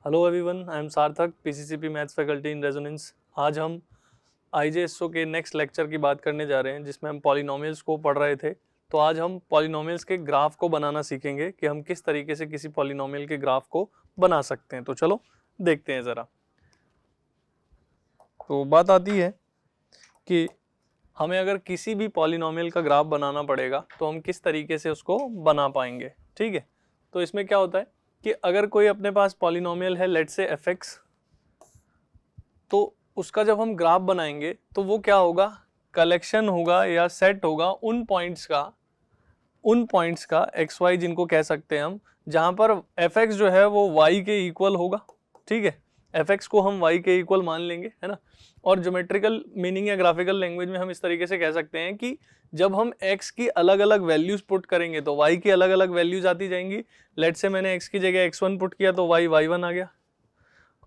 Hello everyone, I am सार्थक, PCCP maths faculty in resonance. आज हम आईजेएसओ के नेक्स्ट लेक्चर की बात करने जा रहे हैं जिसमें हम पॉलिनोमियल्स को पढ़ रहे थे। तो आज हम पॉलिनोमियल्स के ग्राफ को बनाना सीखेंगे कि हम किस तरीके से किसी पॉलिनोमियल के ग्राफ को बना सकते हैं। तो चलो देखते हैं ज़रा। तो बात आती है कि हमें अगर किसी भी पॉलिनोमियल का ग्राफ बनाना पड़ेगा तो हम किस तरीके से उसको बना पाएंगे। ठीक है, तो इसमें क्या होता है कि अगर कोई अपने पास पॉलिनोमियल है, लेट्स से fx, तो उसका जब हम ग्राफ बनाएंगे तो वो क्या होगा, कलेक्शन होगा या सेट होगा उन पॉइंट्स का एक्स वाई, जिनको कह सकते हैं हम, जहां पर fx जो है वो y के इक्वल होगा। ठीक है, fx को हम y के इक्वल मान लेंगे, है ना। और ज्योमेट्रिकल मीनिंग या ग्राफिकल लैंग्वेज में हम इस तरीके से कह सकते हैं कि जब हम x की अलग अलग वैल्यूज पुट करेंगे तो y की अलग अलग वैल्यूज आती जाएंगी। लेट से मैंने x की जगह x1 पुट किया तो y y1 आ गया,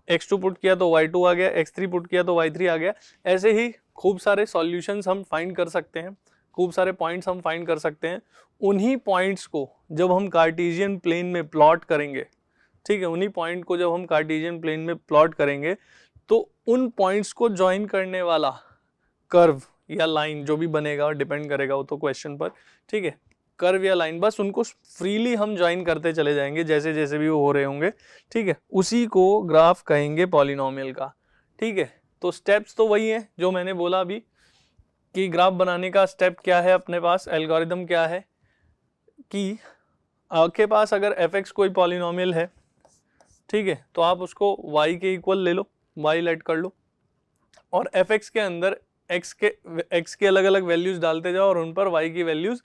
x2 पुट किया तो y2 आ गया, x3 पुट किया तो y3 आ गया। ऐसे ही खूब सारे सॉल्यूशंस हम फाइंड कर सकते हैं, खूब सारे पॉइंट्स हम फाइंड कर सकते हैं। उन्हीं पॉइंट्स को जब हम कार्टेशियन प्लेन में प्लॉट करेंगे, ठीक है, उन्हीं पॉइंट को जब हम कार्टेशियन प्लेन में प्लॉट करेंगे तो उन पॉइंट्स को ज्वाइन करने वाला कर्व या लाइन जो भी बनेगा, डिपेंड करेगा वो तो क्वेश्चन पर, ठीक है, कर्व या लाइन, बस उनको फ्रीली हम ज्वाइन करते चले जाएंगे जैसे जैसे भी वो हो रहे होंगे। ठीक है, उसी को ग्राफ कहेंगे पॉलिनोमियल का। ठीक है, तो स्टेप्स तो वही है जो मैंने बोला अभी कि ग्राफ बनाने का स्टेप क्या है, अपने पास एल्गोरिदम क्या है कि आपके पास अगर fx कोई पॉलिनोमियल है, ठीक है, तो आप उसको y के इक्वल ले लो, y लेट कर लो, और fx के अंदर x के अलग अलग वैल्यूज डालते जाओ और उन पर y की वैल्यूज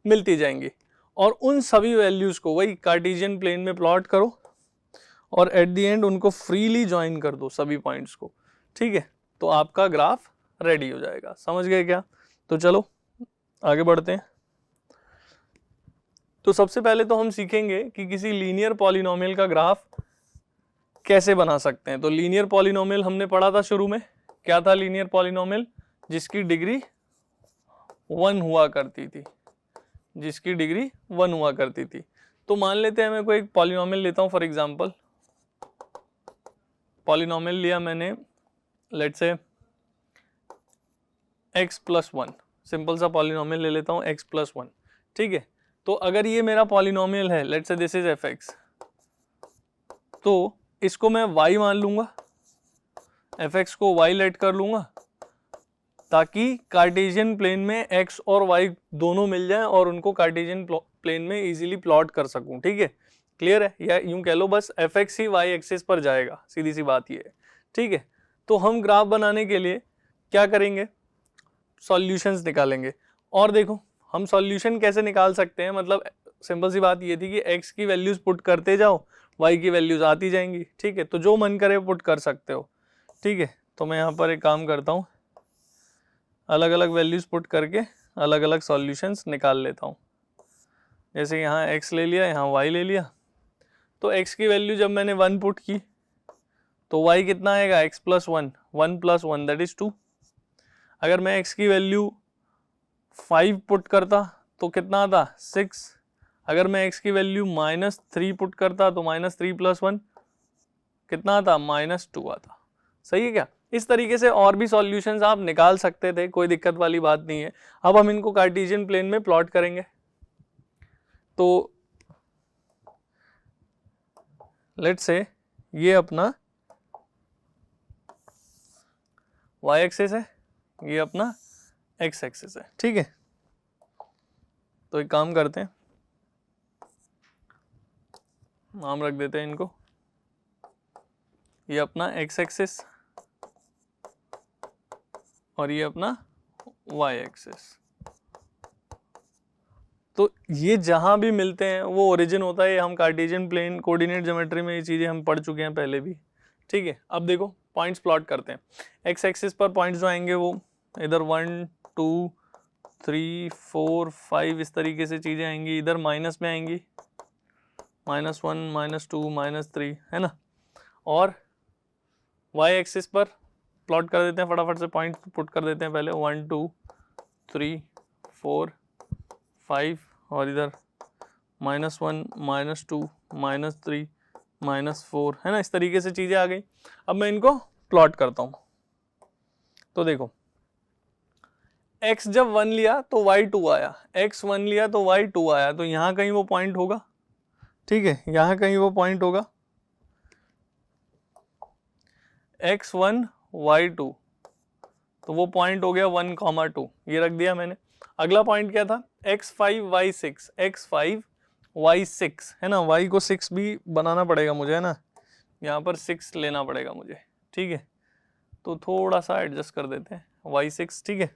मिलती जाएंगी, और उन सभी वैल्यूज को वही कार्टेशियन प्लेन में प्लॉट करो और एट द एंड उनको फ्रीली ज्वाइन कर दो सभी पॉइंट्स को। ठीक है, तो आपका ग्राफ रेडी हो जाएगा। समझ गए क्या? तो चलो आगे बढ़ते हैं। तो सबसे पहले तो हम सीखेंगे कि किसी लीनियर पॉलिनोमियल का ग्राफ कैसे बना सकते हैं। तो लीनियर पॉलिनोमियल हमने पढ़ा था शुरू में। क्या था लीनियर पॉलिनोमियल? जिसकी डिग्री 1 हुआ करती थी, जिसकी डिग्री 1 हुआ करती थी। तो मान लेते हैं मैं कोई एक पॉलिनोमियल लेता हूं, फॉर एग्जांपल पॉलिनोमियल लिया मैंने, लेट्स से x+1, सिंपल सा पॉलिनोमियल ले लेता हूं x+1। ठीक है, तो अगर ये मेरा पॉलिनोमियल है, let's say this is fx, तो इसको मैं y मान लूंगा, fx को y लेट कर लूंगा ताकि कार्टेशियन प्लेन में x और y दोनों मिल जाएं और उनको कार्टेशियन प्लेन में इजीली प्लॉट कर सकूं। ठीक है, क्लियर है? या यूं कह लो बस fx ही y एक्सिस पर जाएगा, सीधी सी बात ये है। ठीक है, तो हम ग्राफ बनाने के लिए क्या करेंगे, सॉल्यूशंस निकालेंगे। और देखो हम सॉल्यूशन कैसे निकाल सकते हैं, मतलब सिंपल सी बात ये थी कि x की वैल्यूज पुट करते जाओ, y की वैल्यूज आती जाएंगी। ठीक है, तो जो मन करे पुट कर सकते हो। ठीक है, तो मैं यहाँ पर एक काम करता हूँ, अलग अलग वैल्यूज पुट करके अलग अलग सॉल्यूशंस निकाल लेता हूँ। जैसे यहाँ x ले लिया, यहाँ y ले लिया, तो x की वैल्यू जब मैंने 1 पुट की तो y कितना आएगा, x+1, 1+1 दैट इज 2। अगर मैं x की वैल्यू 5 पुट करता तो कितना आता, 6। अगर मैं x की वैल्यू -3 पुट करता तो -3+1 कितना आता, -2 आता। सही है क्या? इस तरीके से और भी सॉल्यूशंस आप निकाल सकते थे, कोई दिक्कत वाली बात नहीं है। अब हम इनको कार्टेशियन प्लेन में प्लॉट करेंगे। तो लेट्स से ये अपना y एक्सिस है, ये अपना x एक्सिस है। ठीक है, तो एक काम करते हैं, नाम रख देते हैं इनको, ये अपना x एक्सिस और ये अपना y एक्सिस। तो ये जहां भी मिलते हैं वो ओरिजिन होता है, हम कार्टेशियन प्लेन कोऑर्डिनेट ज्योमेट्री में ये चीजें हम पढ़ चुके हैं पहले भी। ठीक है, अब देखो पॉइंट्स प्लॉट करते हैं। एक्स एक्सिस पर पॉइंट्स जो आएंगे वो इधर 1 2 3 4 5 इस तरीके से चीजें आएंगी, इधर माइनस में आएंगी, -1 -2 -3, है ना। और वाई एक्सिस पर प्लॉट कर देते हैं, फटाफट से पॉइंट पुट कर देते हैं पहले, 1 2 3 4 5 और इधर -1 -2 -3 -4 है ना, इस तरीके से चीज़ें आ गई। अब मैं इनको प्लॉट करता हूँ। तो देखो x जब 1 लिया तो y 2 आया, x 1 लिया तो y 2 आया, तो यहाँ कहीं वो पॉइंट होगा, ठीक है, यहाँ कहीं वो पॉइंट होगा x1 y2, तो वो पॉइंट हो गया 1, 2, ये रख दिया मैंने। अगला पॉइंट क्या था, x5 y6, x5 y6 है ना, y को 6 भी बनाना पड़ेगा मुझे है ना, यहाँ पर 6 लेना पड़ेगा मुझे, ठीक है, तो थोड़ा सा एडजस्ट कर देते हैं y6, ठीक है।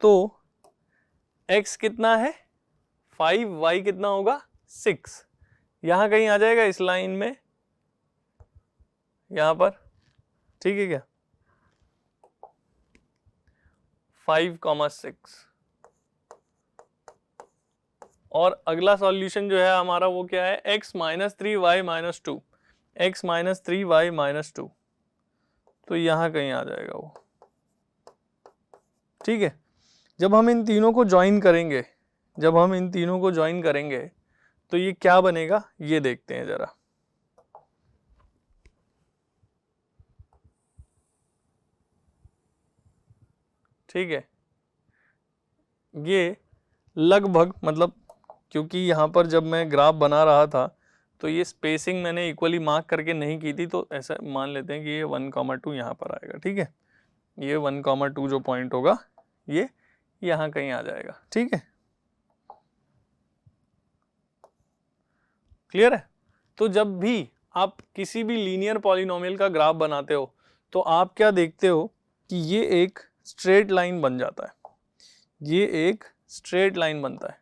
तो x कितना है 5, y कितना होगा 6, यहाँ कहीं आ जाएगा इस लाइन में, यहाँ पर, ठीक है क्या, 5,6। और अगला सॉल्यूशन जो है हमारा वो क्या है, x -3y -2, x -3y -2, तो यहाँ कहीं आ जाएगा वो, ठीक है। जब हम इन तीनों को ज्वाइन करेंगे, जब हम इन तीनों को ज्वाइन करेंगे तो ये क्या बनेगा, ये देखते हैं जरा। ठीक है, ये लगभग मतलब, क्योंकि यहाँ पर जब मैं ग्राफ बना रहा था तो ये स्पेसिंग मैंने इक्वली मार्क करके नहीं की थी, तो ऐसा मान लेते हैं कि ये 1,2 यहाँ पर आएगा, ठीक है, ये 1,2 जो पॉइंट होगा ये यहाँ कहीं आ जाएगा, ठीक है, क्लियर है। तो जब भी आप किसी भी लीनियर पॉलिनोमियल का ग्राफ बनाते हो तो आप क्या देखते हो कि ये एक स्ट्रेट लाइन बन जाता है, ये एक स्ट्रेट लाइन बनता है,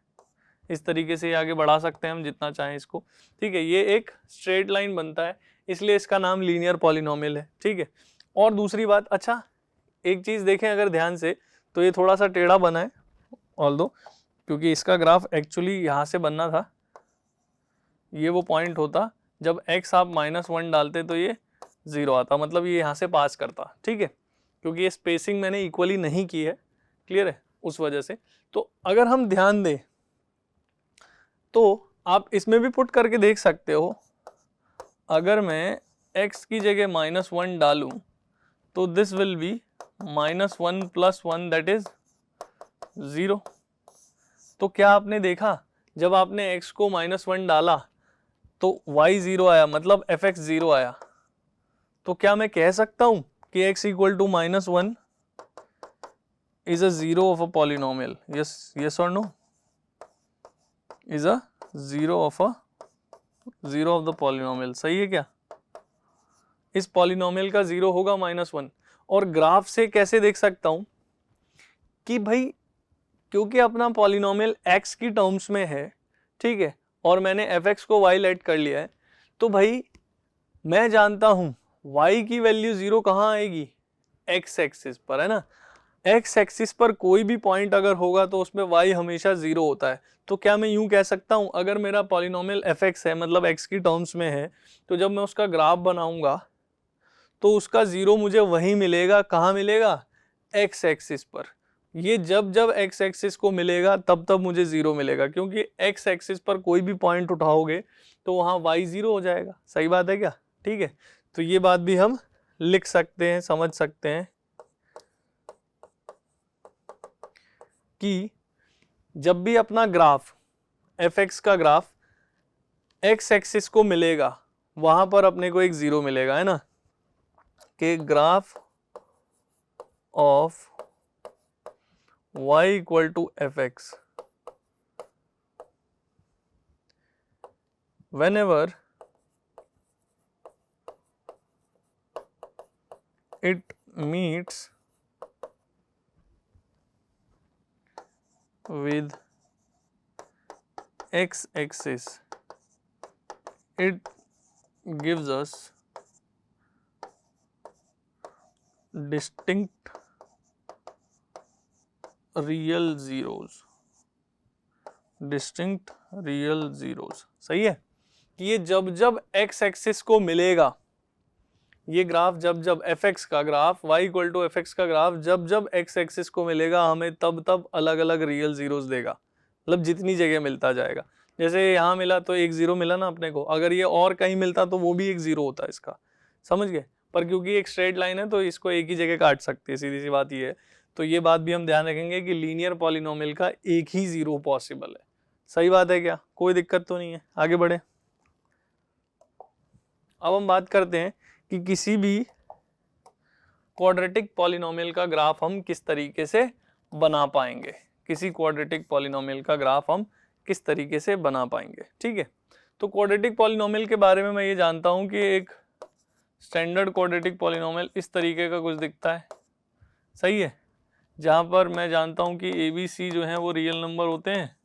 इस तरीके से आगे बढ़ा सकते हैं हम जितना चाहें इसको, ठीक है, ये एक स्ट्रेट लाइन बनता है, इसलिए इसका नाम लीनियर पॉलिनोमियल है, ठीक है। और दूसरी बात, अच्छा एक चीज़ देखें अगर ध्यान से, तो ये थोड़ा सा टेढ़ा बना है ऑल्दो, क्योंकि इसका ग्राफ एक्चुअली यहाँ से बनना था, ये वो पॉइंट होता जब x आप -1 डालते तो ये 0 आता, मतलब ये यहाँ से पास करता, ठीक है, क्योंकि ये स्पेसिंग मैंने इक्वली नहीं की है, क्लियर है, उस वजह से। तो अगर हम ध्यान दें तो आप इसमें भी पुट करके देख सकते हो, अगर मैं x की जगह -1 डालूं तो this will be -1 + 1 that is 0। तो क्या आपने देखा, जब आपने x को -1 डाला तो y 0 आया, मतलब fx 0 आया, तो क्या मैं कह सकता हूं कि x = -1 is a zero of a polynomial? Yes or no? Is a zero of the polynomial, सही है क्या? इस पॉलिनोमियल का 0 होगा -1। और ग्राफ से कैसे देख सकता हूं कि भाई क्योंकि अपना पॉलिनोमियल x की टर्म्स में है, ठीक है, और मैंने fx को y लेट कर लिया है, तो भाई मैं जानता हूं y की वैल्यू 0 कहाँ आएगी, x एक्सिस पर, है ना, x एक्सिस पर कोई भी पॉइंट अगर होगा तो उसमें y हमेशा 0 होता है। तो क्या मैं यूं कह सकता हूं, अगर मेरा पॉलिनोमियल fx है, मतलब x की टर्म्स में है, तो जब मैं उसका ग्राफ बनाऊंगा तो उसका 0 मुझे वहीं मिलेगा, कहाँ मिलेगा, x एक्सिस पर। ये जब जब x एक्सिस को मिलेगा तब तब मुझे 0 मिलेगा, क्योंकि x एक्सिस पर कोई भी पॉइंट उठाओगे तो वहाँ y 0 हो जाएगा, सही बात है क्या, ठीक है। तो ये बात भी हम लिख सकते हैं, समझ सकते हैं कि जब भी अपना ग्राफ fx का ग्राफ x एक्सिस को मिलेगा वहां पर अपने को एक 0 मिलेगा, है ना, कि graph of y = fx whenever it meets with x axis, it gives us distinct real zeros, distinct real zeros, सही है कि ये जब जब x एक्सिस को मिलेगा, ये ग्राफ जब जब fx का ग्राफ y = fx का ग्राफ जब जब x एक्सिस को मिलेगा हमें तब तब अलग अलग रियल जीरोस देगा, मतलब जितनी जगह मिलता जाएगा। जैसे यहाँ मिला तो एक 0 मिला ना अपने को, अगर ये और कहीं मिलता तो वो भी एक 0 होता इसका, समझ गए। पर क्योंकि एक स्ट्रेट लाइन है तो इसको एक ही जगह काट सकते हैं, सीधी सी बात ये है। तो ये बात भी हम ध्यान रखेंगे कि लीनियर पॉलिनोमियल का एक ही 0 पॉसिबल है। सही बात है क्या, कोई दिक्कत तो नहीं है। आगे बढ़े, अब हम बात करते हैं कि किसी भी क्वाड्रेटिक पॉलिनोमियल का ग्राफ हम किस तरीके से बना पाएंगे, किसी क्वाड्रेटिक पॉलिनोमियल का ग्राफ हम किस तरीके से बना पाएंगे। ठीक है, तो क्वाड्रेटिक पॉलिनोमियल के बारे में मैं ये जानता हूं कि एक स्टैंडर्ड क्वाड्रेटिक पॉलिनोमियल इस तरीके का कुछ दिखता है, सही है, जहां पर मैं जानता हूं कि ए बी सी जो है वो रियल नंबर होते हैं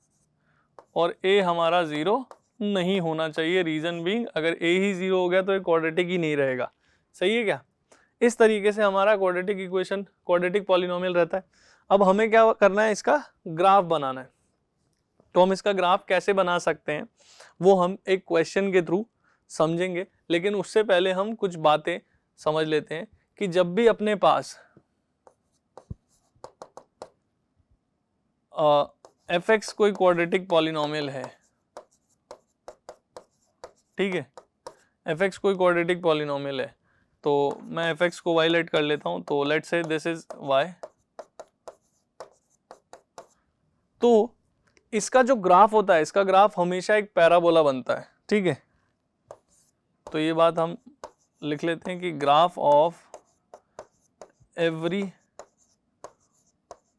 और ए हमारा 0 नहीं होना चाहिए। रीजन बीइंग, अगर ए ही 0 हो गया तो ये क्वाड्रेटिक ही नहीं रहेगा। सही है क्या, इस तरीके से हमारा क्वाड्रेटिक इक्वेशन, क्वाड्रेटिक पॉलिनोमियल रहता है। अब हमें क्या करना है, इसका ग्राफ बनाना है। तो हम इसका ग्राफ कैसे बना सकते हैं वो हम एक क्वेश्चन के थ्रू समझेंगे, लेकिन उससे पहले हम कुछ बातें समझ लेते हैं कि जब भी अपने पास fx कोई क्वाड्रेटिक पॉलिनोमियल है, ठीक है, fx कोई क्वाड्रेटिक पॉलिनोमियल है, तो मैं fx को y लेट कर लेता हूं, तो लेट से दिस इज y। तो इसका जो ग्राफ होता है, इसका ग्राफ हमेशा एक पैराबोला बनता है। ठीक है, तो ये बात हम लिख लेते हैं कि graph of every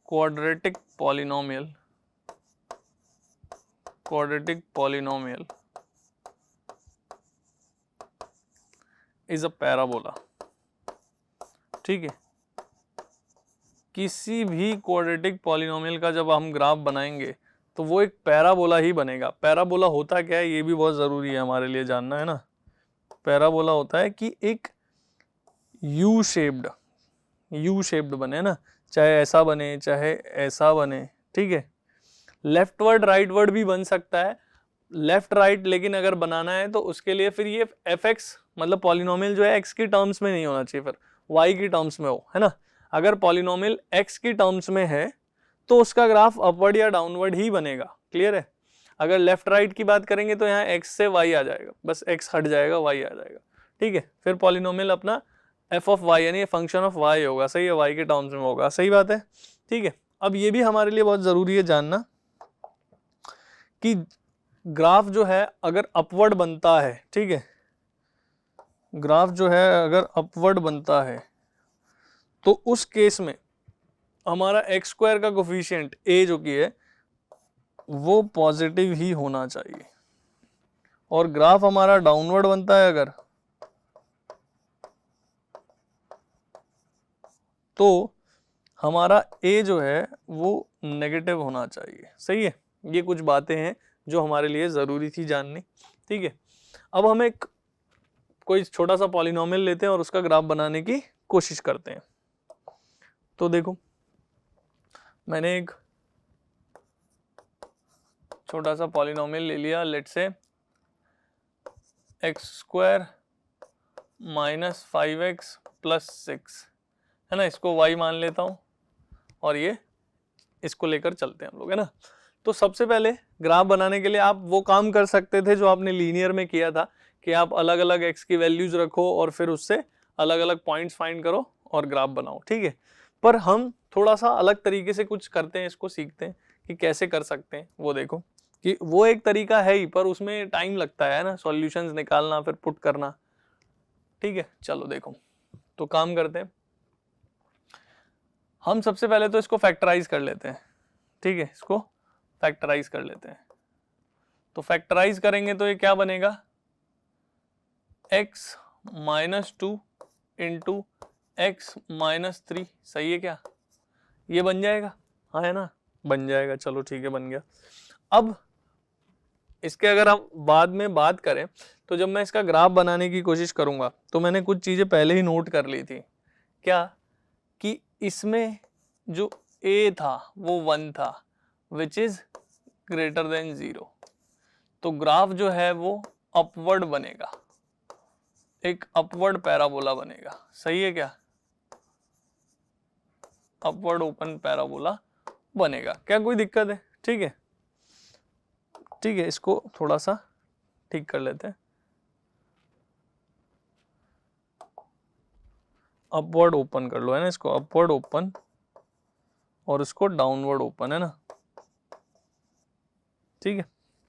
quadratic polynomial is a parabola. ठीक है, किसी भी क्वाड्रेटिक पॉलिनोमियल का जब हम ग्राफ बनाएंगे तो वो एक पैराबोला ही बनेगा। पैराबोला होता क्या है ये भी बहुत ज़रूरी है हमारे लिए जानना, है ना। पैराबोला होता है कि एक यू शेप्ड बने ना, चाहे ऐसा बने चाहे ऐसा बने। ठीक है, लेफ्टवर्ड राइटवर्ड भी बन सकता है, लेफ्ट राइट, लेकिन अगर बनाना है तो उसके लिए फिर ये fx मतलब पॉलिनोमियल जो है x की टर्म्स में नहीं होना चाहिए, फिर y की टर्म्स में हो, है ना। अगर पॉलिनोमियल x की टर्म्स में है तो उसका ग्राफ अपवर्ड या डाउनवर्ड ही बनेगा। क्लियर है, अगर लेफ्ट राइट की बात करेंगे तो यहाँ x से y आ जाएगा, बस x हट जाएगा y आ जाएगा। ठीक है, फिर पॉलिनोमियल अपना f ऑफ y यानी फंक्शन ऑफ y होगा, सही है, y के टर्म्स में होगा, सही बात है। ठीक है, अब ये भी हमारे लिए बहुत जरूरी है जानना कि ग्राफ जो है अगर अपवर्ड बनता है, ठीक है, ग्राफ जो है अगर अपवर्ड बनता है तो उस केस में हमारा एक्स स्क्वायर का कोफिशिएंट a जो कि है वो पॉजिटिव ही होना चाहिए, और ग्राफ हमारा डाउनवर्ड बनता है अगर, तो हमारा a जो है वो नेगेटिव होना चाहिए। सही है, ये कुछ बातें हैं जो हमारे लिए ज़रूरी थी जाननी। ठीक है, अब हम एक कोई छोटा सा पॉलिनोमियल लेते हैं और उसका ग्राफ बनाने की कोशिश करते हैं। तो देखो, मैंने एक छोटा सा पॉलिनोमियल ले लिया, let's say x square minus 5x plus 6, है ना, इसको y मान लेता हूँ और ये इसको लेकर चलते हैं हम लोग, है ना। तो सबसे पहले ग्राफ बनाने के लिए आप वो काम कर सकते थे जो आपने लीनियर में किया था कि आप अलग अलग x की वैल्यूज रखो और फिर उससे अलग अलग पॉइंट्स फाइंड करो और ग्राफ बनाओ। ठीक है, पर हम थोड़ा सा अलग तरीके से कुछ करते हैं, इसको सीखते हैं कि कैसे कर सकते हैं। वो देखो कि वो एक तरीका है ही, पर उसमें टाइम लगता है ना, सॉल्यूशंस निकालना फिर पुट करना। ठीक है, चलो देखो, तो काम करते हैं हम। सबसे पहले तो इसको फैक्टराइज कर लेते हैं। ठीक है, इसको फैक्टराइज कर लेते हैं। तो फैक्टराइज करेंगे तो ये क्या बनेगा, x minus 2 into x minus 3, सही है क्या, ये बन जाएगा, हाँ है ना, बन जाएगा, चलो ठीक है, बन गया। अब इसके अगर हम बाद में बात करें तो जब मैं इसका ग्राफ बनाने की कोशिश करूंगा तो मैंने कुछ चीजें पहले ही नोट कर ली थी। क्या कि इसमें जो a था वो 1 था, विच इज ग्रेटर देन 0, तो ग्राफ जो है वो अपवर्ड बनेगा, एक अपवर्ड पैराबोला बनेगा। सही है क्या, अपवर्ड ओपन पैराबोला बनेगा, क्या कोई दिक्कत है। ठीक है, ठीक है, इसको थोड़ा सा ठीक कर लेते हैं। अपवर्ड ओपन कर लो, है ना, इसको अपवर्ड ओपन और इसको डाउनवर्ड ओपन, है ना। ठीक है,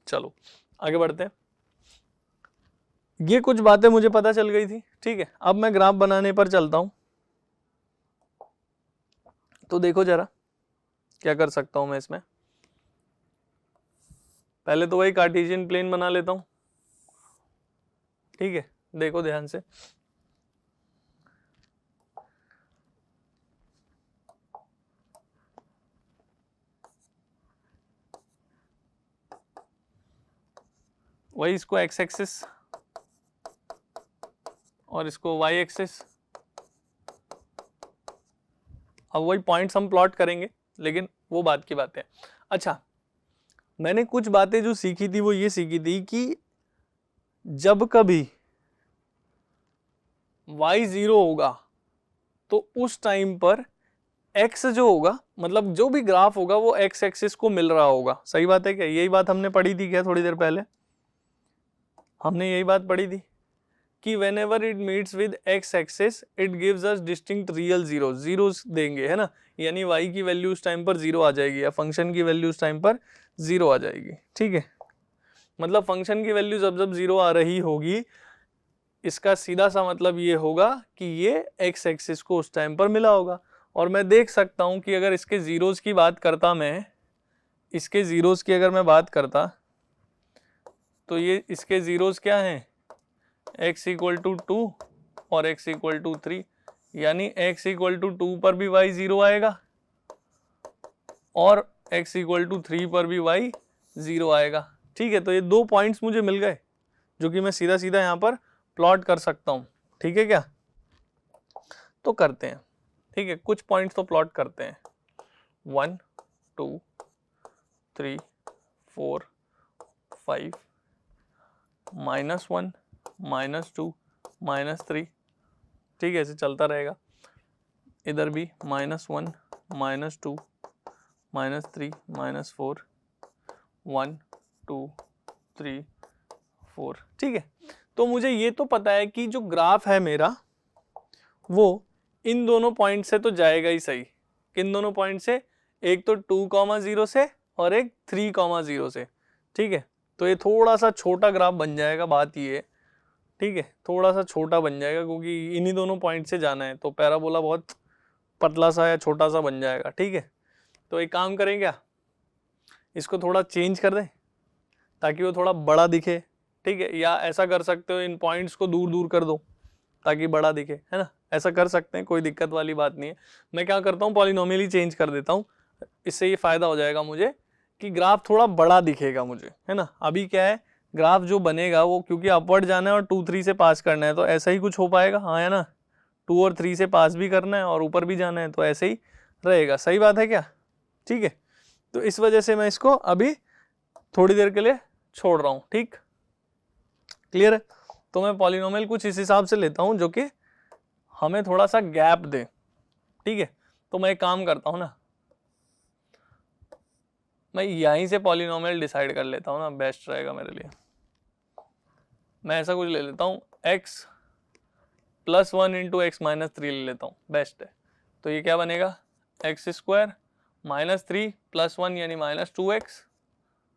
चलो आगे बढ़ते हैं। ये कुछ बातें मुझे पता चल गई थी, ठीक है। अब मैं ग्राफ बनाने पर चलता हूं। तो देखो जरा क्या कर सकता हूं मैं इसमें। पहले तो वही कार्टेशियन प्लेन बना लेता हूं, ठीक है। देखो ध्यान से, वही इसको एक्स एक्सिस और इसको वाई एक्सिस। अब वही पॉइंट्स हम प्लॉट करेंगे, लेकिन वो बात की बात है। अच्छा, मैंने कुछ बातें जो सीखी थी वो ये सीखी थी कि जब कभी y 0 होगा तो उस टाइम पर x जो होगा, मतलब जो भी ग्राफ होगा वो x एक्सिस को मिल रहा होगा। सही बात है क्या? यही बात हमने पढ़ी थी क्या थोड़ी देर पहले? हमने यही बात पढ़ी थी कि whenever it meets with x axis it gives us distinct real zeros देंगे, है ना। यानी y की वैल्यू उस टाइम पर 0 आ जाएगी या फंक्शन की वैल्यू उस टाइम पर 0 आ जाएगी, ठीक है। मतलब फंक्शन की वैल्यू जब जब 0 आ रही होगी, इसका सीधा सा मतलब ये होगा कि ये x एक्सिस को उस टाइम पर मिला होगा। और मैं देख सकता हूं कि अगर इसके जीरोस की बात करता, मैं इसके जीरोस की अगर मैं बात करता तो ये इसके जीरोस क्या हैं, x इक्वल टू 2 और x इक्वल टू 3, यानी x इक्वल टू 2 पर भी y 0 आएगा और x इक्वल टू 3 पर भी y 0 आएगा, ठीक है। तो ये दो पॉइंट्स मुझे मिल गए जो कि मैं सीधा सीधा यहाँ पर प्लॉट कर सकता हूँ, ठीक है क्या? तो करते हैं, ठीक है, कुछ पॉइंट्स तो प्लॉट करते हैं। 1 2 3 4 5 -1 -2 -3, ठीक है, ऐसे चलता रहेगा। इधर भी -1 -2 -3 -4 1 2 3 4, ठीक है। तो मुझे ये तो पता है कि जो ग्राफ है मेरा वो इन दोनों पॉइंट से तो जाएगा ही सही। किन दोनों पॉइंट से? एक तो 2,0 से और एक 3,0 से, ठीक है। तो ये थोड़ा सा छोटा ग्राफ बन जाएगा, बात ये, ठीक है, थोड़ा सा छोटा बन जाएगा क्योंकि इन्हीं दोनों पॉइंट से जाना है। तो पैराबोला बहुत पतला सा या छोटा सा बन जाएगा, ठीक है। तो एक काम करें क्या, इसको थोड़ा चेंज कर दें ताकि वो थोड़ा बड़ा दिखे, ठीक है। या ऐसा कर सकते हो, इन पॉइंट्स को दूर दूर कर दो ताकि बड़ा दिखे, है ना। ऐसा कर सकते हैं, कोई दिक्कत वाली बात नहीं है। मैं क्या करता हूँ, पॉलिनोमियल ही चेंज कर देता हूँ। इससे ये फायदा हो जाएगा मुझे कि ग्राफ थोड़ा बड़ा दिखेगा मुझे, है ना। अभी क्या है, ग्राफ जो बनेगा वो क्योंकि अपवर्ड जाना है और 2 3 से पास करना है, तो ऐसा ही कुछ हो पाएगा, हाँ, है ना। 2 और 3 से पास भी करना है और ऊपर भी जाना है, तो ऐसे ही रहेगा। सही बात है क्या? ठीक है। तो इस वजह से मैं इसको अभी थोड़ी देर के लिए छोड़ रहा हूँ, ठीक, क्लियर है। तो मैं पॉलिनोमियल कुछ इस हिसाब से लेता हूँ जो कि हमें थोड़ा सा गैप दे, ठीक है। तो मैं एक काम करता हूँ ना, मैं यहीं से पॉलिनोमियल डिसाइड कर लेता हूँ ना, बेस्ट रहेगा मेरे लिए। मैं ऐसा कुछ ले लेता हूँ, x + 1 × x - 3 ले लेता हूँ, बेस्ट है। तो ये क्या बनेगा, x² - 3 + 1 यानी -2x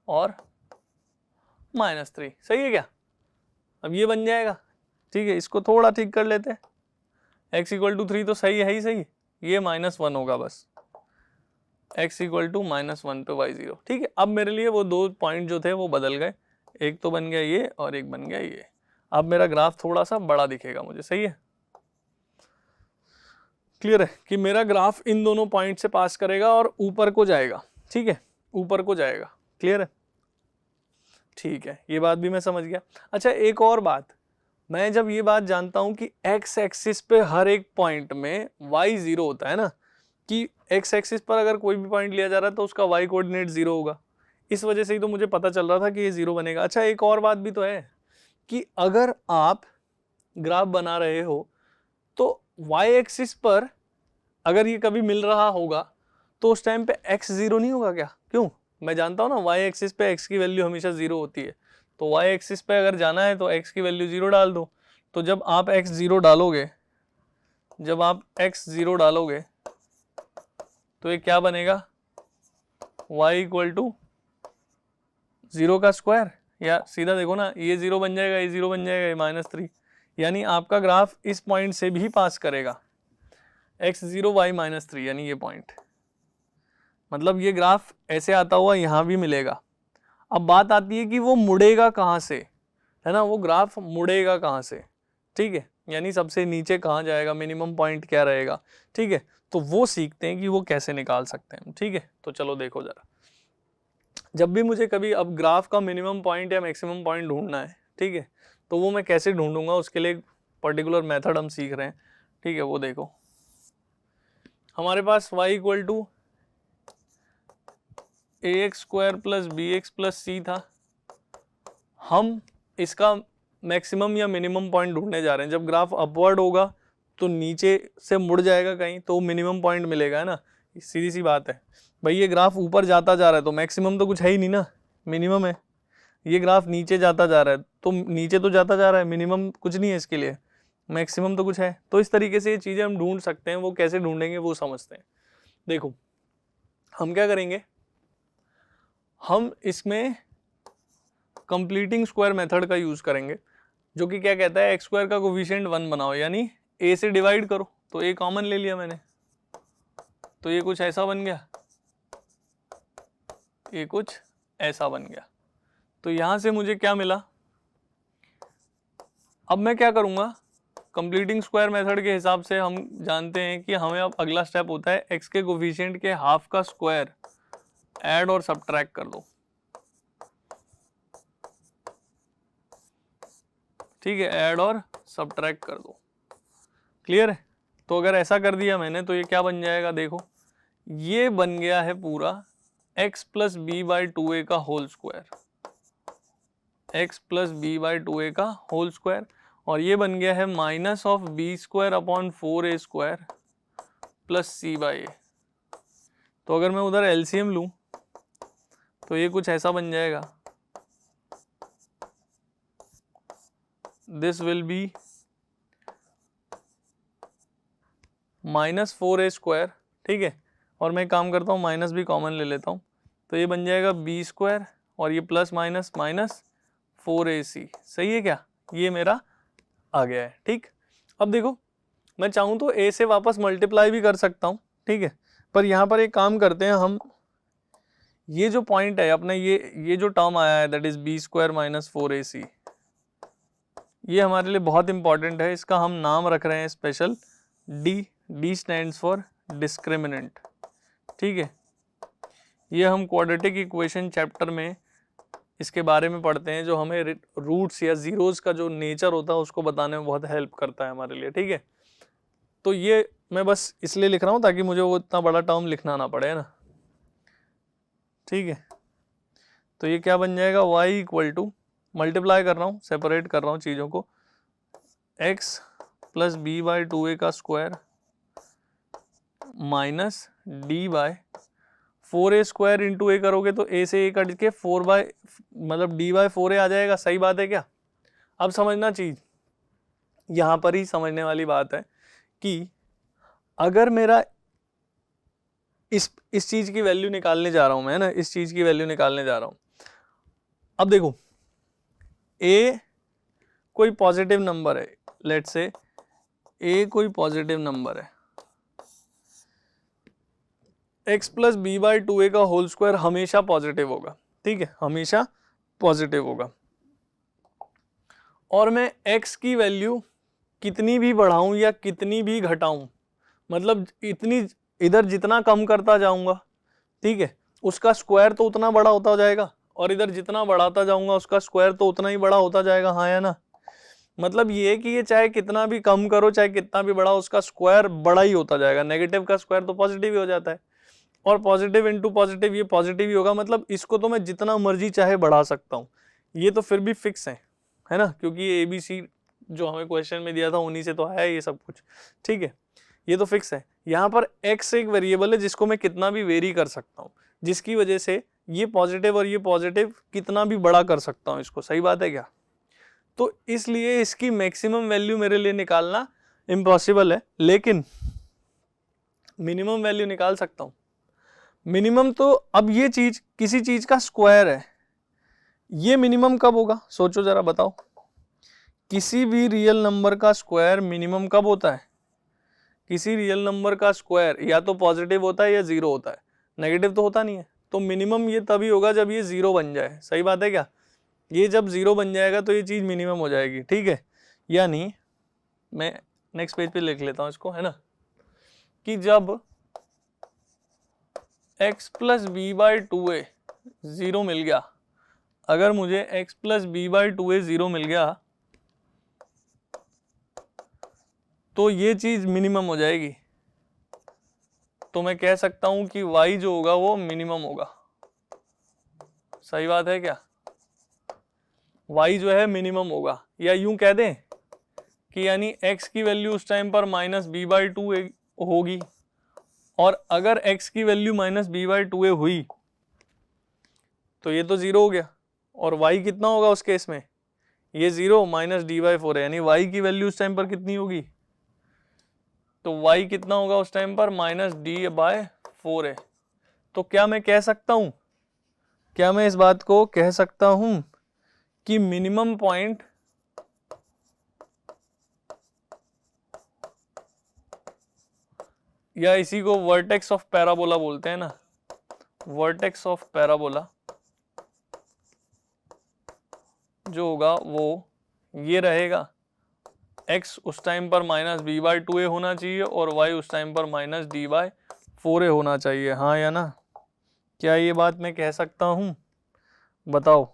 और -3, सही है क्या? अब ये बन जाएगा, ठीक है। इसको थोड़ा ठीक कर लेते हैं, x = 3 तो सही है ही सही, ये -1 होगा बस, x = -1 पे y 0, ठीक है। अब मेरे लिए वो दो पॉइंट जो थे वो बदल गए, एक तो बन गया ये और एक बन गया ये। अब मेरा ग्राफ थोड़ा सा बड़ा दिखेगा मुझे, सही है, क्लियर है कि मेरा ग्राफ इन दोनों पॉइंट से पास करेगा और ऊपर को जाएगा, ठीक है, ऊपर को जाएगा, क्लियर है, ठीक है। ये बात भी मैं समझ गया। अच्छा, एक और बात, मैं जब ये बात जानता हूं कि x एक्सिस पे हर एक पॉइंट में y 0 होता है ना, कि x एक्सिस पर अगर कोई भी पॉइंट लिया जा रहा है तो उसका y कोऑर्डिनेट 0 होगा, इस वजह से ही तो मुझे पता चल रहा था कि ये 0 बनेगा। अच्छा, एक और बात भी तो है कि अगर आप ग्राफ बना रहे हो तो y एक्सिस पर अगर ये कभी मिल रहा होगा तो उस टाइम पे x 0 नहीं होगा क्या? क्यों? मैं जानता हूँ ना वाई एक्सिस पे एक्स की वैल्यू हमेशा 0 होती है, तो वाई एक्सिस पे अगर जाना है तो एक्स की वैल्यू 0 डाल दो। तो जब आप x 0 डालोगे, जब आप x 0 डालोगे तो ये क्या बनेगा, y इक्वल टू 0 का स्क्वायर, या सीधा देखो ना, ये 0 बन जाएगा, ये 0 बन जाएगा, ये -3, यानी आपका ग्राफ इस पॉइंट से भी पास करेगा, x0 y -3, यानी ये पॉइंट, मतलब ये ग्राफ ऐसे आता हुआ यहाँ भी मिलेगा। अब बात आती है कि वो मुड़ेगा कहाँ से, है ना, वो ग्राफ मुड़ेगा कहाँ से, ठीक है, यानी सबसे नीचे कहाँ जाएगा, मिनिमम पॉइंट क्या रहेगा, ठीक है, तो वो सीखते हैं कि वो कैसे निकाल सकते हैं, ठीक है। तो चलो देखो जरा, जब भी मुझे कभी अब ग्राफ का मिनिमम पॉइंट या मैक्सिमम पॉइंट ढूंढना है, ठीक है, तो वो मैं कैसे ढूंढूंगा, उसके लिए एक पर्टिकुलर मेथड हम सीख रहे हैं, ठीक है। वो देखो, हमारे पास y equal to ax² + bx + c था, हम इसका मैक्सिमम या मिनिमम पॉइंट ढूंढने जा रहे हैं। जब ग्राफ अपवर्ड होगा तो नीचे से मुड़ जाएगा कहीं, तो मिनिमम पॉइंट मिलेगा, है ना, सीधी सी बात है भाई। ये ग्राफ ऊपर जाता जा रहा है तो मैक्सिमम तो कुछ है ही नहीं ना, मिनिमम है। ये ग्राफ नीचे जाता जा रहा है तो नीचे तो जाता जा रहा है, मिनिमम कुछ नहीं है इसके लिए, मैक्सिमम तो कुछ है। तो इस तरीके से ये चीज़ें हम ढूंढ सकते हैं, वो कैसे ढूंढेंगे वो समझते हैं। देखो हम क्या करेंगे, हम इसमें कंप्लीटिंग स्क्वायर मेथड का यूज करेंगे, जो कि क्या कहता है, x² का कोफिशिएंट 1 बनाओ, यानी a से डिवाइड करो। तो a कॉमन ले लिया मैंने, तो ये कुछ ऐसा बन गया, ये कुछ ऐसा बन गया। तो यहां से मुझे क्या मिला, अब मैं क्या करूंगा, कंप्लीटिंग स्क्वायर मेथड के हिसाब से हम जानते हैं कि हमें अब अगला स्टेप होता है x के कोफिशिएंट के हाफ का स्क्वायर ऐड और सब्ट्रैक्ट कर दो, ठीक है, ऐड और सब्ट्रैक्ट कर दो, क्लियर है। तो अगर ऐसा कर दिया मैंने तो ये क्या बन जाएगा, देखो ये बन गया है पूरा x + b/2a का होल स्क्वायर, x + b/2a का होल स्क्वायर, और ये बन गया है -b²/4a² + c/a। तो अगर मैं उधर एलसीएम लूं तो ये कुछ ऐसा बन जाएगा, दिस विल बी -4a², ठीक है, और मैं काम करता हूँ माइनस भी कॉमन ले लेता हूँ, तो ये बन जाएगा b² और ये प्लस माइनस -4ac, सही है क्या, ये मेरा आ गया है, ठीक। अब देखो मैं चाहूँ तो a से वापस मल्टीप्लाई भी कर सकता हूँ, ठीक है, पर यहाँ पर एक काम करते हैं हम, ये जो पॉइंट है अपना, ये जो टर्म आया है दैट इज b² - 4ac, ये हमारे लिए बहुत इंपॉर्टेंट है, इसका हम नाम रख रहे हैं special d stands for discriminant, ठीक है। ये हम क्वाड्रेटिक इक्वेशन चैप्टर में इसके बारे में पढ़ते हैं, जो हमें रूट्स या जीरोस का जो नेचर होता है उसको बताने में बहुत हेल्प करता है हमारे लिए, ठीक है। तो ये मैं बस इसलिए लिख रहा हूँ ताकि मुझे वो इतना बड़ा टर्म लिखना ना पड़े, है ना, ठीक है। तो ये क्या बन जाएगा, y इक्वल टू, मल्टीप्लाई कर रहा हूँ, सेपरेट कर रहा हूँ चीज़ों को, x + b/2a का square minus d/4a² into a करोगे तो a से a कट के 4 मतलब d/4a आ जाएगा, सही बात है क्या। अब समझना चीज यहाँ पर ही समझने वाली बात है कि अगर मेरा इस चीज की वैल्यू निकालने जा रहा हूं मैं, ना इस चीज की वैल्यू निकालने जा रहा हूं। अब देखो a कोई पॉजिटिव नंबर है, लेट्स से a कोई पॉजिटिव नंबर है, x + b/2a का होल स्क्वायर हमेशा पॉजिटिव होगा, ठीक है, हमेशा पॉजिटिव होगा। और मैं x की वैल्यू कितनी भी बढ़ाऊं या कितनी भी घटाऊं, मतलब इतनी इधर जितना कम करता जाऊंगा, ठीक है, उसका स्क्वायर तो उतना बड़ा होता जाएगा, और इधर जितना बढ़ाता जाऊंगा उसका स्क्वायर तो उतना ही बड़ा होता जाएगा, हाँ या ना। मतलब ये कि ये चाहे कितना भी कम करो चाहे कितना भी बढ़ाओ, उसका स्क्वायर बड़ा ही होता जाएगा। नेगेटिव का स्क्वायर तो पॉजिटिव ही हो जाता है, और पॉजिटिव इंटू पॉजिटिव ये पॉजिटिव ही होगा। मतलब इसको तो मैं जितना मर्जी चाहे बढ़ा सकता हूँ, ये तो फिर भी फिक्स है ना, क्योंकि ये ABC जो हमें क्वेश्चन में दिया था उन्हीं से तो है ये सब कुछ, ठीक है, ये तो फिक्स है। यहाँ पर x एक वेरिएबल है जिसको मैं कितना भी वेरी कर सकता हूँ, जिसकी वजह से ये पॉजिटिव और ये पॉजिटिव कितना भी बड़ा कर सकता हूँ इसको, सही बात है क्या? तो इसलिए इसकी मैक्सिमम वैल्यू मेरे लिए निकालना इम्पॉसिबल है, लेकिन मिनिमम वैल्यू निकाल सकता हूँ। मिनिमम तो अब ये चीज किसी चीज का स्क्वायर है, ये मिनिमम कब होगा सोचो जरा बताओ। किसी भी रियल नंबर का स्क्वायर मिनिमम कब होता है? किसी रियल नंबर का स्क्वायर या तो पॉजिटिव होता है या जीरो होता है, नेगेटिव तो होता नहीं है। तो मिनिमम ये तभी होगा जब ये जीरो बन जाए, सही बात है क्या? ये जब जीरो बन जाएगा तो ये चीज मिनिमम हो जाएगी, ठीक है। यानी मैं नेक्स्ट पेज पे लिख लेता हूं इसको, है ना, कि जब x plus B by two A zero मिल गया, अगर मुझे x plus B by two A zero मिल गया तो ये चीज मिनिमम हो जाएगी। तो मैं कह सकता हूं कि y जो होगा वो मिनिमम होगा, सही बात है क्या? y जो है मिनिमम होगा, या यूं कह दें कि यानी x की वैल्यू उस टाइम पर minus B by two A होगी, और अगर x की value minus B by two A हुई तो ये तो जीरो हो गया, और y कितना होगा उस केस में? ये zero minus D by four है, यानी y की वैल्यू उस टाइम पर कितनी होगी? तो y कितना होगा उस टाइम पर? माइनस डी बाय फोर है। तो क्या मैं कह सकता हूं, क्या मैं इस बात को कह सकता हूं कि मिनिमम पॉइंट या इसी को वर्टेक्स ऑफ पैराबोला बोलते हैं ना, वर्टेक्स ऑफ पैराबोला जो होगा वो ये रहेगा, x उस टाइम पर माइनस बी बाई टू ए होना चाहिए और y उस टाइम पर माइनस डी बाई फोर ए होना चाहिए, हाँ या ना? क्या ये बात मैं कह सकता हूं? बताओ।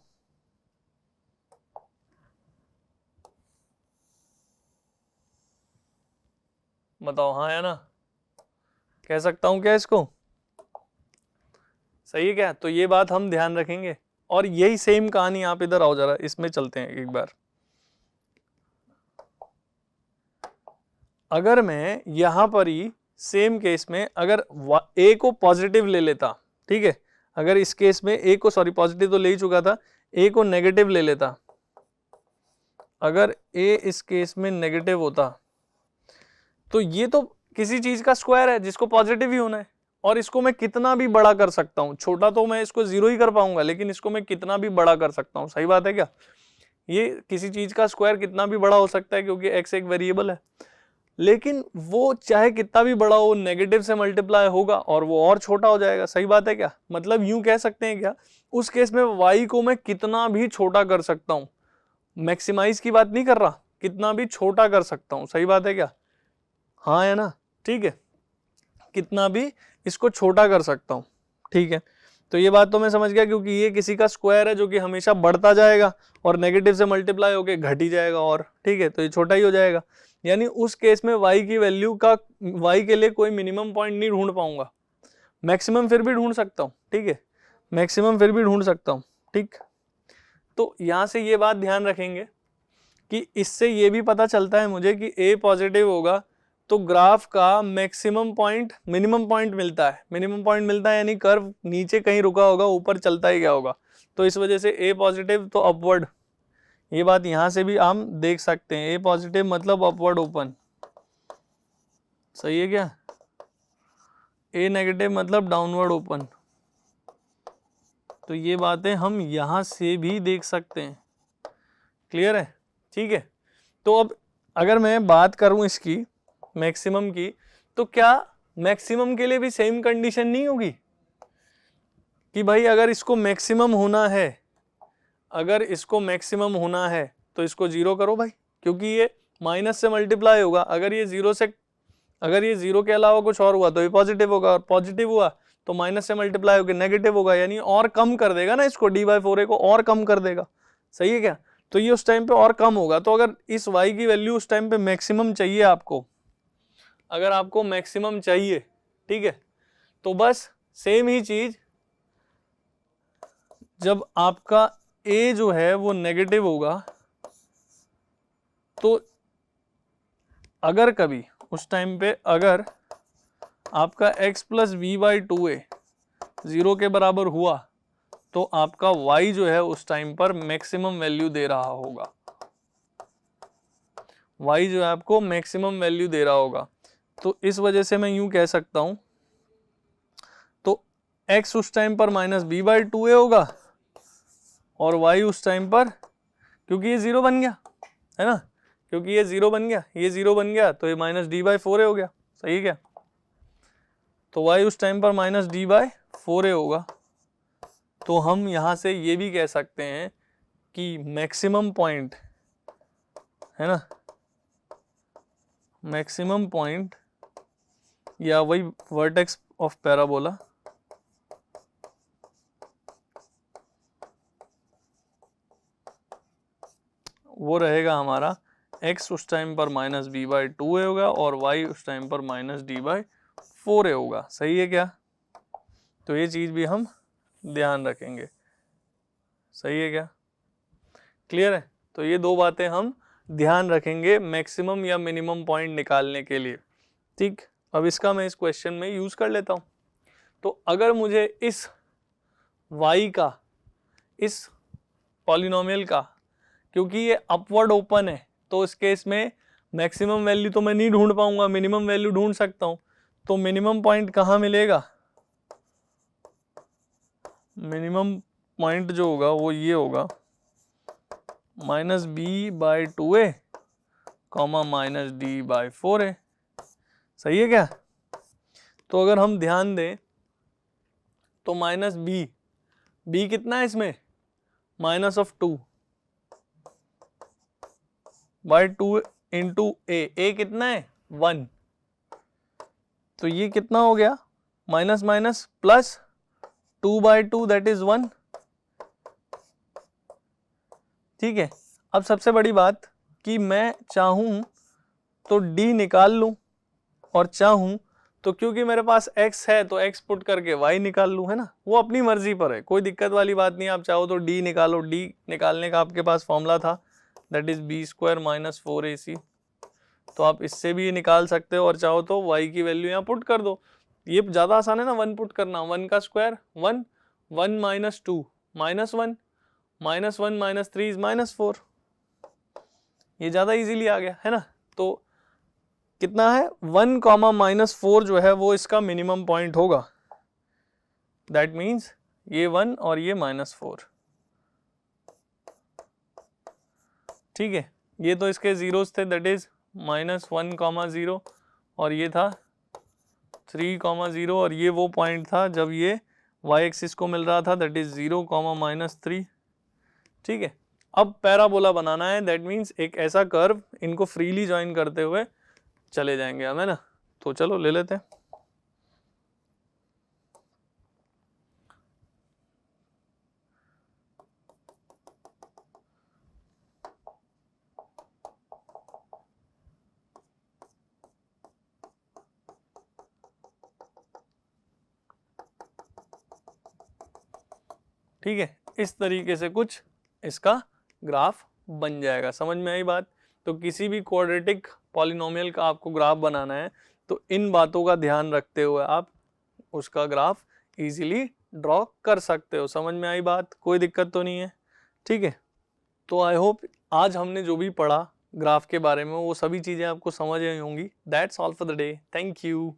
बताओ हाँ या ना? कह सकता हूं क्या इसको? सही है क्या? तो ये बात हम ध्यान रखेंगे, और यही सेम कहानी, आप इधर आओ जरा, इसमें चलते हैं एक बार। अगर मैं यहां पर ही सेम केस में अगर a को पॉजिटिव ले लेता, ठीक है, अगर इस केस में a को, सॉरी पॉजिटिव तो ले ही चुका था, a को नेगेटिव ले लेता, अगर a इस केस में नेगेटिव होता तो ये तो किसी चीज का स्क्वायर है जिसको पॉजिटिव ही होना है, और इसको मैं कितना भी बड़ा कर सकता हूं, छोटा तो मैं इसको जीरो ही कर पाऊंगा, लेकिन इसको मैं कितना भी बड़ा कर सकता हूं, सही बात है क्या? ये किसी चीज का स्क्वायर कितना भी बड़ा हो सकता है क्योंकि x एक वेरिएबल है, लेकिन वो चाहे कितना भी बड़ा हो नेगेटिव से मल्टीप्लाई होगा और वो और छोटा हो जाएगा, सही बात है क्या? मतलब यूं कह सकते हैं क्या, उस केस में y को मैं कितना भी छोटा कर सकता हूं, मैक्सिमाइज की बात नहीं कर रहा, कितना भी छोटा कर सकता हूं, सही बात है क्या? हाँ है ना? ठीक है, कितना भी इसको छोटा कर सकता हूं, ठीक है। तो ये बात तो मैं समझ गया, क्योंकि ये किसी का स्क्वायर है जो कि हमेशा बढ़ता जाएगा और नेगेटिव से मल्टीप्लाई होके घट ही जाएगा, और ठीक है, तो ये छोटा ही हो जाएगा। यानी उस केस में y की वैल्यू का, y के लिए कोई मिनिमम पॉइंट नहीं ढूंढ पाऊंगा, मैक्सिमम फिर भी ढूंढ सकता हूँ, ठीक है, मैक्सिमम फिर भी ढूंढ सकता हूँ, ठीक। तो यहाँ से ये बात ध्यान रखेंगे कि इससे ये भी पता चलता है मुझे कि a पॉजिटिव होगा तो ग्राफ का मैक्सिमम पॉइंट मिनिमम पॉइंट मिलता है, मिनिमम पॉइंट मिलता है, यानी कर्व नीचे कहीं रुका होगा, ऊपर चलता ही गया होगा, तो इस वजह से a पॉजिटिव तो अपवर्ड, ये बात यहां से भी हम देख सकते हैं, a पॉजिटिव मतलब अपवर्ड ओपन, सही है क्या? a नेगेटिव मतलब डाउनवर्ड ओपन, तो ये बातें हम यहां से भी देख सकते हैं, क्लियर है? ठीक है, तो अब अगर मैं बात करूं इसकी मैक्सिमम की, तो क्या मैक्सिमम के लिए भी सेम कंडीशन नहीं होगी कि भाई अगर इसको मैक्सिमम होना है, अगर इसको मैक्सिमम होना है तो इसको जीरो करो भाई, क्योंकि ये माइनस से मल्टीप्लाई होगा, अगर ये जीरो से, अगर ये जीरो के अलावा कुछ और हुआ तो ये पॉजिटिव होगा, और पॉजिटिव हुआ तो माइनस से मल्टीप्लाई होकर नेगेटिव होगा, यानी और कम कर देगा ना इसको, डी बाई फोर ए को और कम कर देगा, सही है क्या? तो ये उस टाइम पे और कम होगा। तो अगर इस y की वैल्यू उस टाइम पे मैक्सिमम चाहिए आपको, अगर आपको मैक्सिमम चाहिए, ठीक है, तो बस सेम ही चीज, जब आपका a जो है वो नेगेटिव होगा, तो अगर कभी उस टाइम पे अगर आपका x plus v by two A zero के बराबर हुआ, तो आपका y जो है उस टाइम पर मैक्सिमम वैल्यू दे रहा होगा, y जो है आपको मैक्सिमम वैल्यू दे रहा होगा। तो इस वजह से मैं यूं कह सकता हूं, तो x उस टाइम पर -b/2a होगा और y उस टाइम पर, क्योंकि ये 0 बन गया है ना, क्योंकि ये 0 बन गया, ये 0 बन गया, तो ये -d/4a हो गया, सही है क्या? तो y उस टाइम पर -d/4a होगा। तो हम यहाँ से ये भी कह सकते हैं कि मैक्सिमम पॉइंट है ना, मैक्सिमम पॉइंट या वही वर्टेक्स ऑफ पैराबोला वो रहेगा हमारा x उस टाइम पर -b/2a होगा और y उस टाइम पर -d/4a होगा, सही है क्या? तो ये चीज़ भी हम ध्यान रखेंगे, सही है क्या? क्लियर है? तो ये दो बातें हम ध्यान रखेंगे मैक्सिमम या मिनिमम पॉइंट निकालने के लिए, ठीक। अब इसका मैं इस क्वेश्चन में यूज़ कर लेता हूँ। तो अगर मुझे इस y का, इस पॉलिनोमियल का, क्योंकि ये अपवर्ड ओपन है तो इस केस में मैक्सिमम वैल्यू तो मैं नहीं ढूंढ पाऊंगा, मिनिमम वैल्यू ढूंढ सकता हूं। तो मिनिमम पॉइंट कहाँ मिलेगा? मिनिमम पॉइंट जो होगा वो ये होगा -b/2a, -d/4a, सही है क्या? तो अगर हम ध्यान दें तो b कितना है इसमें? -2/2 इंटू a कितना है? 1। तो ये कितना हो गया? Minus minus plus 2/2 that is 1, ठीक है। अब सबसे बड़ी बात कि मैं चाहूं तो d निकाल लूं और चाहूं तो, क्योंकि मेरे पास x है तो x पुट करके y निकाल लूं, है ना, वो अपनी मर्जी पर है, कोई दिक्कत वाली बात नहीं। आप चाहो तो d निकालो, d निकालने का आपके पास फॉर्मूला था दैट इज b² - 4ac, तो आप इससे भी ये निकाल सकते हो और चाहो तो y की वैल्यू यहाँ पुट कर दो। ये ज़्यादा आसान है ना, 1 पुट करना, 1 का स्क्वायर 1, 1 - 2 -1, -1 - 3 इज -4, ये ज़्यादा इजीली आ गया है ना। तो कितना है? 1, -4 जो है वो इसका मिनिमम पॉइंट होगा, दैट मीन्स ये 1 और ये -4, ठीक है। ये तो इसके जीरोस थे दैट इज -1, 0 और ये था 3, 0 और ये वो पॉइंट था जब ये y एक्सिस को मिल रहा था दैट इज 0, -3, ठीक है। अब पैराबोला बनाना है, दैट मीन्स एक ऐसा कर्व, इनको फ्रीली ज्वाइन करते हुए चले जाएंगे हम, है ना। तो चलो ले लेते हैं। ठीक है, इस तरीके से कुछ इसका ग्राफ बन जाएगा, समझ में आई बात? तो किसी भी क्वाड्रेटिक पॉलिनोमियल का आपको ग्राफ बनाना है तो इन बातों का ध्यान रखते हुए आप उसका ग्राफ इजीली ड्रॉ कर सकते हो, समझ में आई बात? कोई दिक्कत तो नहीं है, ठीक है। तो आई होप आज हमने जो भी पढ़ा ग्राफ के बारे में वो सभी चीज़ें आपको समझ आई होंगी। That's all for the day, thank you.